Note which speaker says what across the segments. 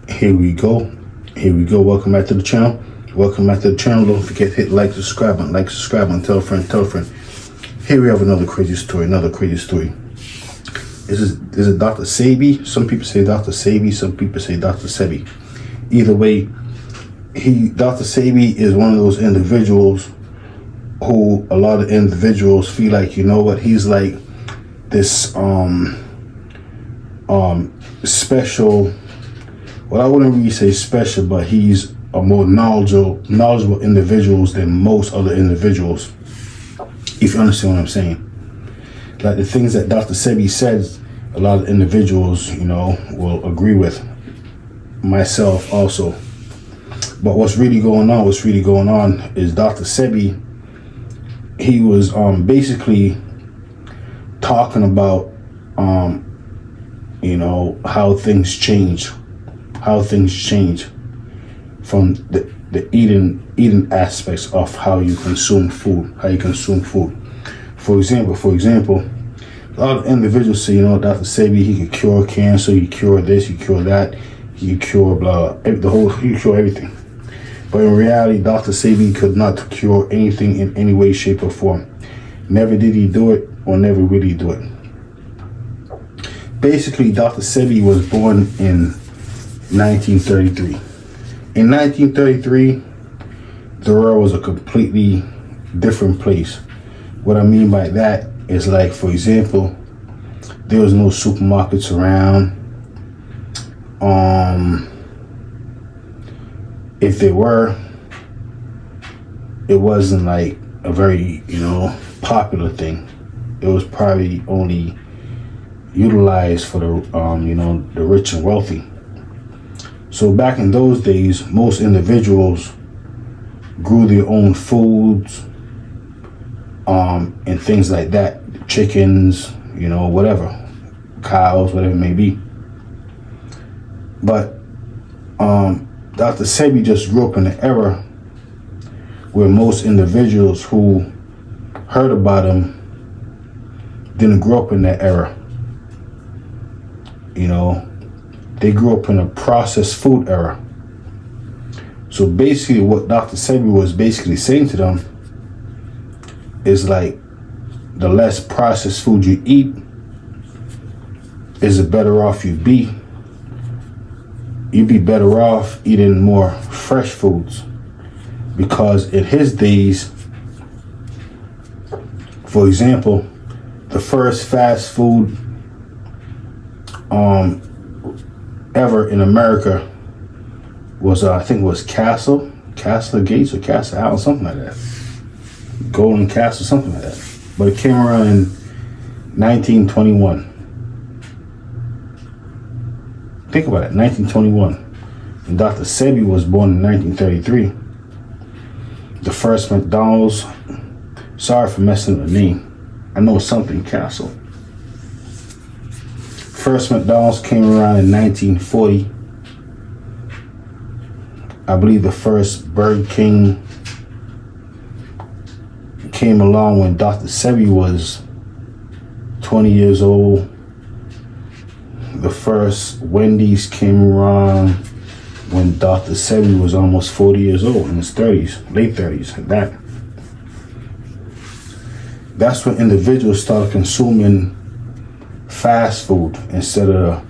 Speaker 1: Here we go. Welcome back to the channel. Don't forget to hit like, subscribe button, tell a friend. Here we have another crazy story. This is Dr. Sebi. Some people say Dr. Sebi, some people say Dr. Sebi. Either way, Dr. Sebi is one of those individuals who a lot of individuals feel like, you know what, he's like this special. Well, I wouldn't really say special, but he's a more knowledgeable individuals than most other individuals, if you understand what I'm saying. Like the things that Dr. Sebi says, a lot of individuals, will agree with, myself also. But what's really going on is Dr. Sebi, he was basically talking about how things change from the eating aspects of how you consume food. For example, a lot of individuals say, Dr. Sebi, he could cure cancer, he cure this, he cure that, he cure he cure everything. But in reality, Dr. Sebi could not cure anything in any way, shape, or form. Never did he do it, or never will he do it. Basically, Dr. Sebi was born in 1933. In 1933, the world was a completely different place. What I mean by that is, like, for example, there was no supermarkets around. If there were, it wasn't like a very, popular thing. It was probably only utilized for the the rich and wealthy. So back in those days, most individuals grew their own foods, and things like that, chickens, whatever, cows, whatever it may be. But Dr. Sebi just grew up in an era where most individuals who heard about him didn't grow up in that era. They grew up in a processed food era. So basically what Dr. Sebi was basically saying to them is, like, the less processed food you eat is the better off you'd be. You'd be better off eating more fresh foods. Because in his days, for example, the first fast food ever in America was I think it was Castle Gates or Castle House, something like that. Golden Castle, something like that. But it came around in 1921. Think about it, 1921. And Dr. Sebi was born in 1933. The first McDonald's, sorry for messing up the name. I know something Castle. First McDonald's came around in 1940. I believe the first Burger King came along when Dr. Sebi was 20 years old. The first Wendy's came around when Dr. Sebi was almost 40 years old, in his 30s, late 30s, like that. That's when individuals started consuming fast food instead of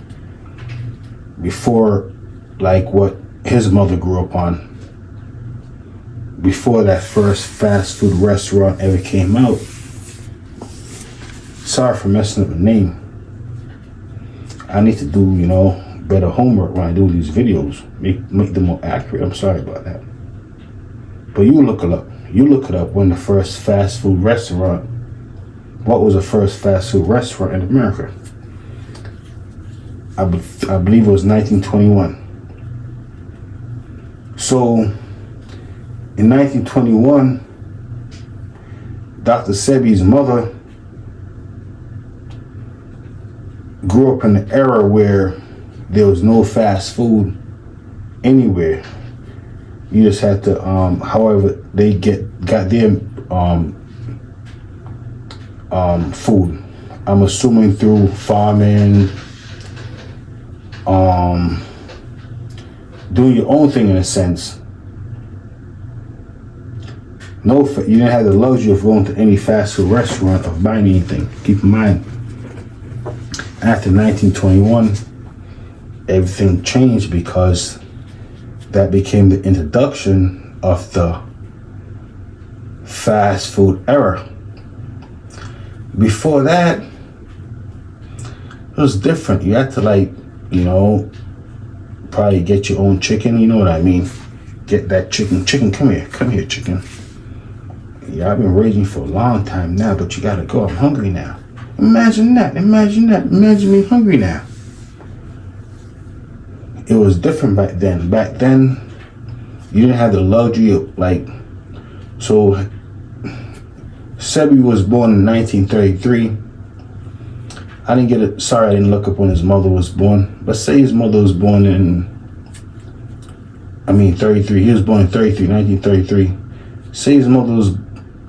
Speaker 1: before, like what his mother grew up on. Before that first fast food restaurant ever came out. Sorry for messing up the name. I need to do, better homework when I do these videos. Make them more accurate. I'm sorry about that. But you look it up. When the first fast food restaurant, what was the first fast food restaurant in America? I believe it was 1921. So, in 1921, Dr. Sebi's mother grew up in an era where there was no fast food anywhere. You just had to, however they got their food. I'm assuming through farming, doing your own thing in a sense. No, you didn't have the luxury of going to any fast food restaurant or buying anything. Keep in mind, after 1921, everything changed because that became the introduction of the fast food era. Before that, it was different. You had to probably get your own chicken, you know what I mean? Get that chicken. Chicken, come here, chicken. Yeah, I've been raging for a long time now, but you gotta go. I'm hungry now. Imagine that. Imagine me hungry now. It was different back then. Back then, you didn't have the luxury of so Sebi was born in 1933. I didn't look up when his mother was born, but say his mother was born in 33. He was born in 1933. Say his mother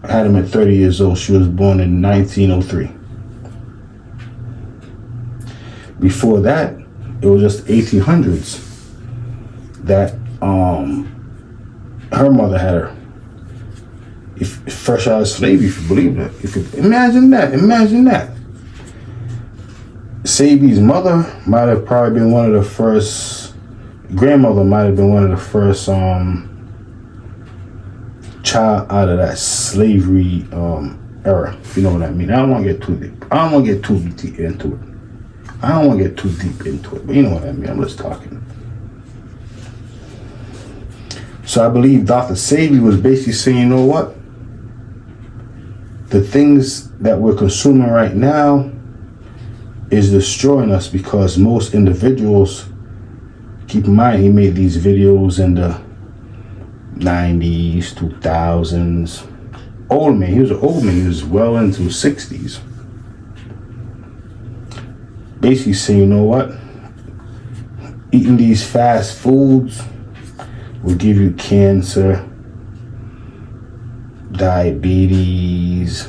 Speaker 1: had him at 30 years old. She was born in 1903. Before that, it was just 1800s that her mother had her. Fresh out of slavery, if you believe that. Imagine that. Sebi's mother might have probably been one of the first. Grandmother might have been one of the first child out of that slavery era. If you know what I mean. I don't want to get too deep. I don't want to get too deep into it. But you know what I mean. I'm just talking. So I believe Dr. Sebi was basically saying, you know what? The things that we're consuming right now is destroying us because most individuals, keep in mind, he made these videos in the 90s, 2000s. Old man, he was an old man, he was well into his 60s. Basically saying, you know what? Eating these fast foods will give you cancer, diabetes,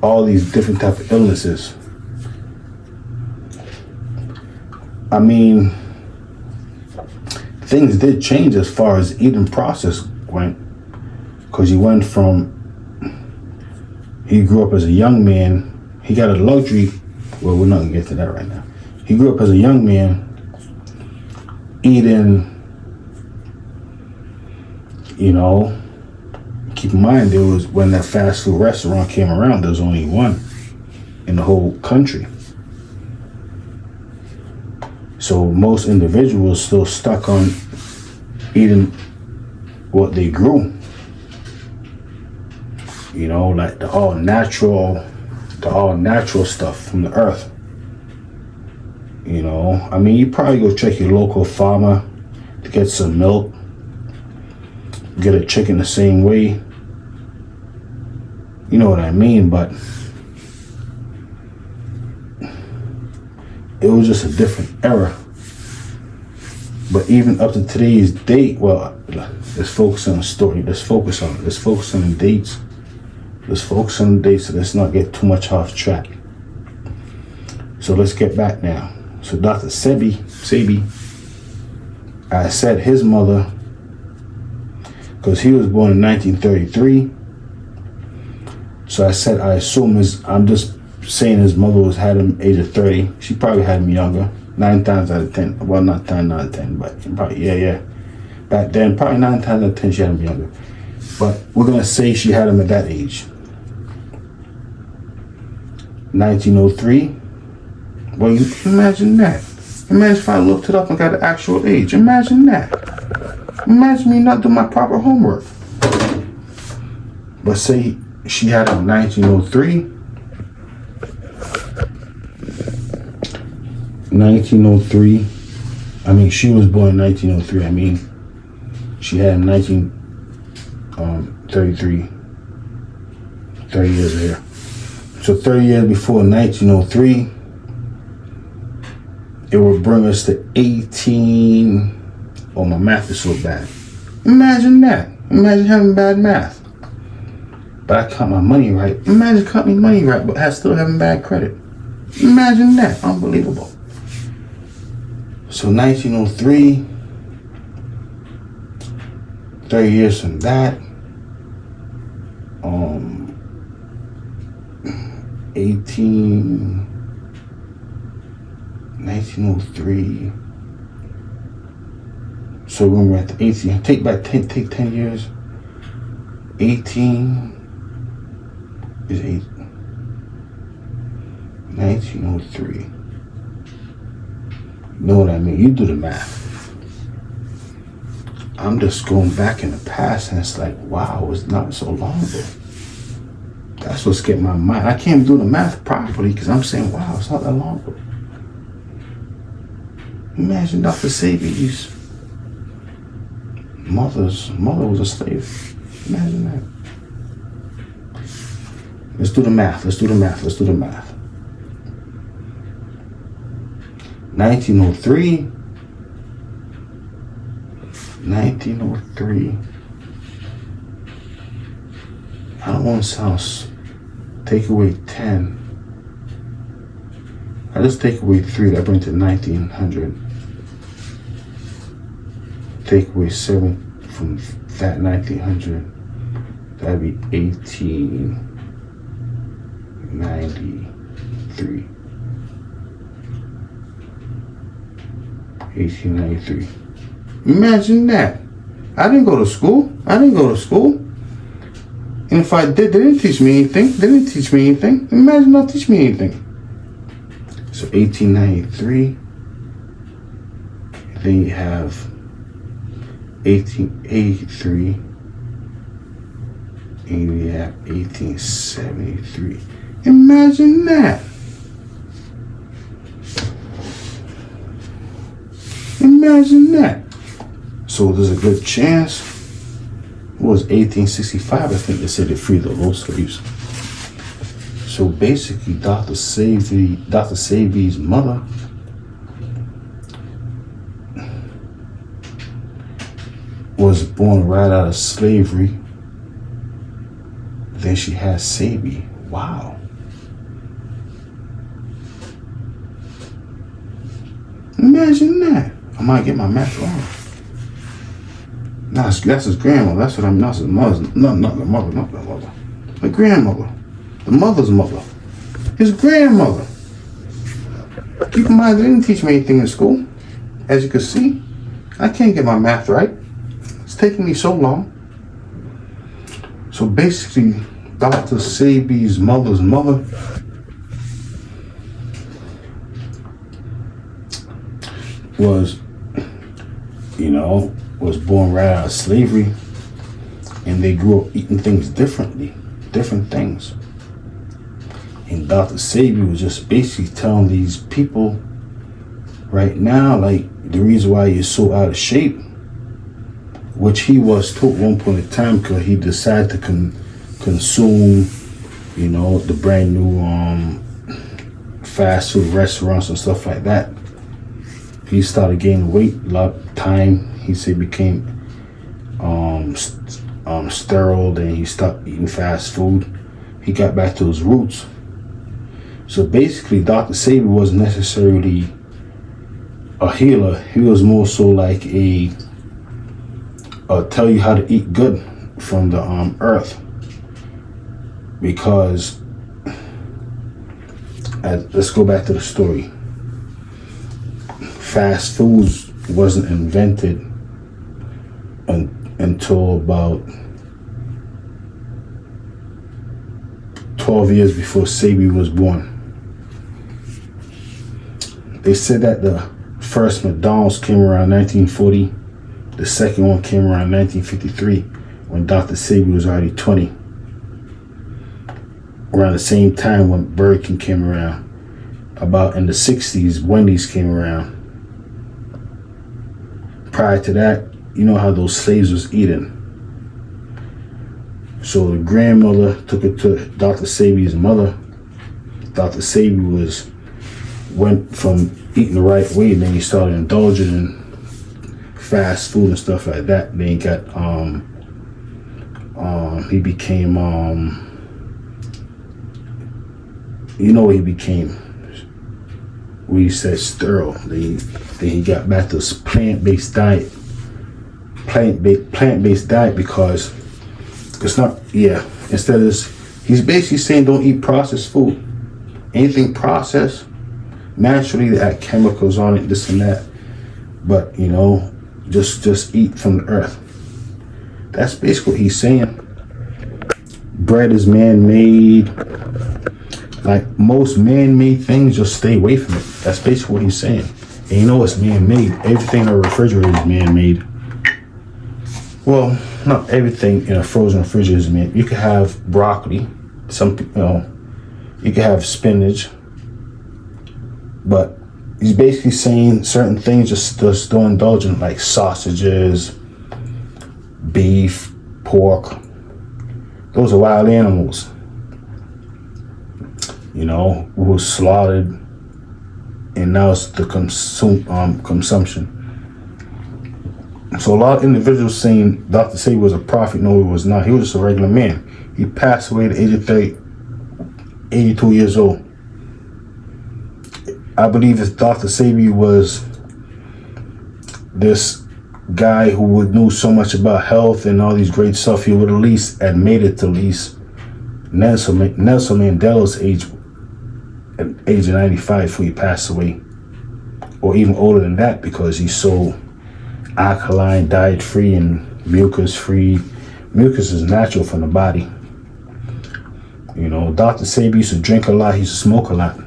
Speaker 1: all these different type of illnesses. I mean, things did change as far as eating process went, because he grew up as a young man. He got a luxury. Well, we're not gonna get to that right now. He grew up as a young man eating, keep in mind, there was, when that fast food restaurant came around, there was only one in the whole country. So most individuals still stuck on eating what they grew. Like the all natural stuff from the earth. You probably go check your local farmer to get some milk, get a chicken the same way. You know what I mean? But it was just a different era. But even up to today's date, well, let's focus on the story. Let's focus on the dates. So let's not get too much off track. So let's get back now. So Dr. Sebi, I said his mother, because he was born in 1933. So I assume I'm just saying his mother had him age of 30. She probably had him younger. 9 times out of 10. Well, not 9 out of 10, but probably, yeah. Back then, probably 9 times out of 10 she had him younger. But we're going to say she had him at that age. 1903. Well, you imagine that. Imagine if I looked it up and got the actual age. Imagine that. Imagine me not doing my proper homework. But say she had him in 1903. 1903. She was born in 1903. She had him 1933. 30 years later. So 30 years before 1903, it would bring us to 18. Oh, my math is so bad. Imagine that. Imagine having bad math. But I count my money right. Imagine counting money right, but still having bad credit. Imagine that. Unbelievable. So 1903, 30 years from that, 1903. So when we're at the 18, take 10 years. 18 is 1903. You know what I mean? You do the math. I'm just going back in the past, and it's like, wow, it's not so long ago. That's what's getting my mind. I can't do the math properly because I'm saying, wow, it's not that long ago. Imagine Dr. Sebi's mother was a slave. Imagine that. Let's do the math. 1903. I don't want to sound. Take away 10. I just take away 3. That brings to 1900. Take away 7 from that 1900. That'd be 1893. 1893. Imagine that. I didn't go to school. And if I did, they didn't teach me anything. Imagine not teach me anything. So 1893. Then you have 1883. And you have 1873. Imagine that. So there's a good chance. It was 1865, I think they said they freed the low slaves. So basically, Dr. Sebi's mother was born right out of slavery. Then she had Sebi. Wow. Imagine that. I might get my math wrong. That's his grandmother. That's what I'm. Not his mother. Not the mother. The grandmother. The mother's mother. His grandmother. Keep in mind, they didn't teach me anything in school. As you can see, I can't get my math right. It's taking me so long. So basically, Dr. Sebi's mother's mother was born right out of slavery, and they grew up eating things different things. And Dr. Sebi was just basically telling these people right now, like, the reason why you're so out of shape, which he was too at one point in time, because he decided to consume, the brand new fast food restaurants and stuff like that. He started gaining weight. A lot of time, he said, became sterile, and he stopped eating fast food. He got back to his roots. So basically, Dr. Sebi wasn't necessarily a healer. He was more so like tell you how to eat good from the earth. Because, let's go back to the story. Fast foods wasn't invented until about 12 years before Sebi was born. They said that the first McDonald's came around 1940. The second one came around 1953, when Dr. Sebi was already 20. Around the same time when Burger King came around. About in the 60s, Wendy's came around. Prior to that, you know how those slaves was eating. So the grandmother took it to Dr. Sebi's mother. Dr. Sebi went from eating the right way, and then he started indulging in fast food and stuff like that. Then he got he became what he became. We said sterile. Then he got back to his plant-based diet. plant-based diet because it's not, instead of this, he's basically saying don't eat processed food. Anything processed, naturally they add chemicals on it, this and that. But, just eat from the earth. That's basically what he's saying. Bread is man-made. Like most man-made things, just stay away from it. That's basically what he's saying. And it's man-made. Everything in a refrigerator is man-made. Well, not everything in a frozen refrigerator is man-made. You could have broccoli. You could have spinach. But he's basically saying certain things just don't indulge in, like sausages, beef, pork. Those are wild animals, who was slaughtered, and now it's the consumption. So a lot of individuals saying Dr. Sebi was a prophet. No, he was not. He was just a regular man. He passed away at the age of 82 years old. I believe that Dr. Sebi was this guy who knew so much about health and all these great stuff. He would at least admit it to at least Nelson Mandela's age of 95 before he passed away, or even older than that, because he's so alkaline, diet free, and mucus free. Mucus is natural from the body. Dr. Sebi used to drink a lot. He used to smoke a lot.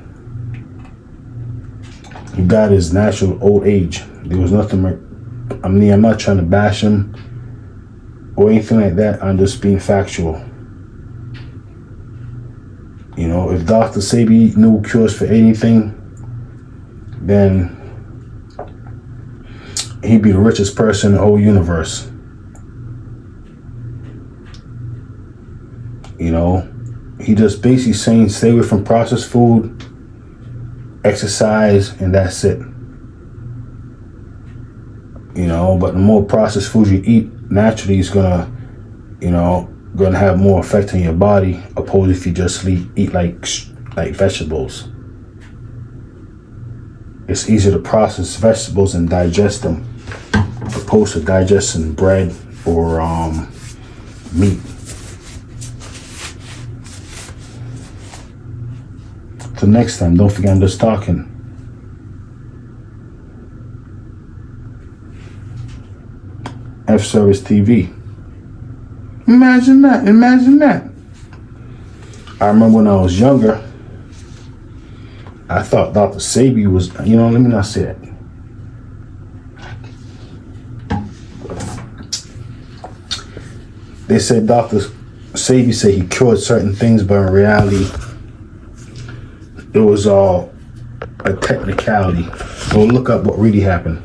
Speaker 1: He died at his natural old age. There was nothing. I'm not trying to bash him or anything like that. I'm just being factual. If Dr. Sebi knew cures for anything, then he'd be the richest person in the whole universe. He just basically saying stay away from processed food, exercise, and that's it. But the more processed food you eat, naturally it's gonna have more effect on your body, opposed if you just eat like vegetables. It's easier to process vegetables and digest them, opposed to digesting bread or meat. So next time, don't forget I'm just talking. F-Service TV. Imagine that. I remember when I was younger, I thought Dr. Sebi was, let me not say that. They said Dr. Sebi said he cured certain things, but in reality, it was all a technicality. So look up what really happened.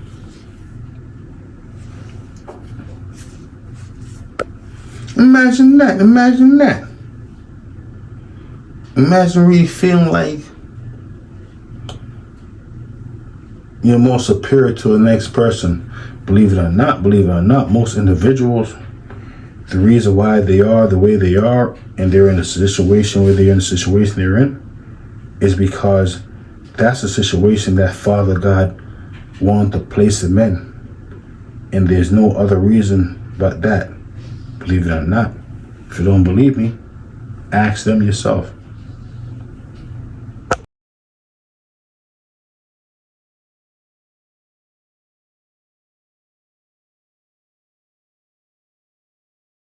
Speaker 1: Imagine that. Imagine really feeling like you're more superior to the next person. Believe it or not, most individuals, the reason why they are the way they are and they're in a situation where they're in the situation they're in is because that's the situation that Father God wanted to place them in. And there's no other reason but that. Believe it or not. If you don't believe me, ask them yourself.